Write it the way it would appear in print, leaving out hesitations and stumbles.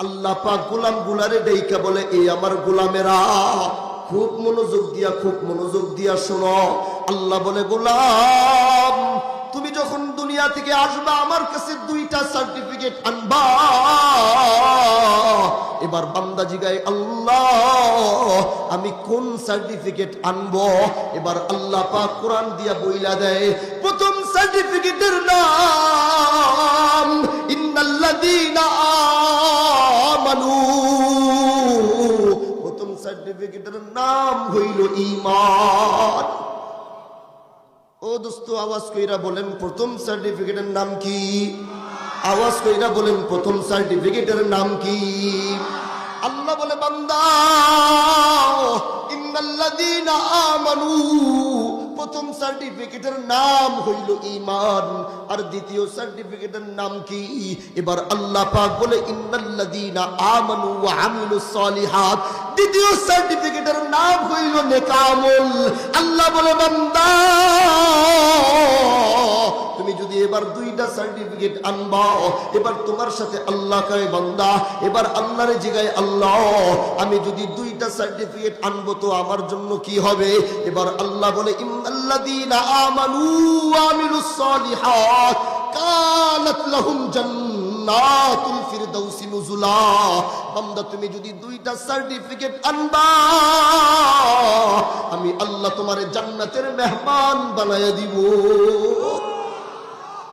আল্লাহ পাক গোলাম গুলারে ডাইকা বলে, এই আমার গোলামেরা, খুব মনোযোগ দিয়া শোনো। আল্লাহ বলে, গোলাম তুমি যখন দুনিয়া থেকে আসবা আমার কাছে দুইটা সার্টিফিকেট আনবা। এবার বান্দা জিগায়, আল্লাহ আমি কোন সার্টিফিকেট আনবো? এবার আল্লাহ পাক কোরআন দিয়া বইলা দেয়, প্রথম সার্টিফিকেটের নাম ইন্নাল্লাযীনা আমানু। প্রথম সার্টিফিকেটের নাম হইল ঈমান। ও দোস্ত, আওয়াজ কইরা বলেন প্রথম সার্টিফিকেটের নাম কি? আওয়াজ কইরা বলেন প্রথম সার্টিফিকেটের নাম কি? আল্লাহ বলে, বান্দা ইন্নাল্লাযীনা আমানু, প্রথম সার্টিফিকেটের নাম হইল ঈমান। আর দ্বিতীয় সার্টিফিকেটের নাম কি? এবার আল্লাহ পাক বলে, ইন্নাল্লাযীনা আমানু ওয়া আমিলুস সালিহাত। দ্বিতীয় সার্টিফিকেটের নাম হইল নেকামল। আল্লাহ বলে, বান্দা তুমি যদি এবার দুইটা সার্টিফিকেট আনবা, এবার তোমার সাথে আল্লাহ কয়, বান্দা এবার আল্লাহরে জিগায়, আল্লাহ আমি যদি দুইটা সার্টিফিকেট আনবো তো আমার জন্য কি হবে? এবার আল্লাহ বলে, ইন্নাল্লাযীনা আমানু ওয়া আমিলুস সালিহাত কানাত লাহুম জান্নাতুল ফিরদাউসি নুজুলা। বান্দা তুমি যদি দুইটা সার্টিফিকেট আনবা, আমি আল্লাহ তোমারে জান্নাতের মেহমান বানায়া দিব।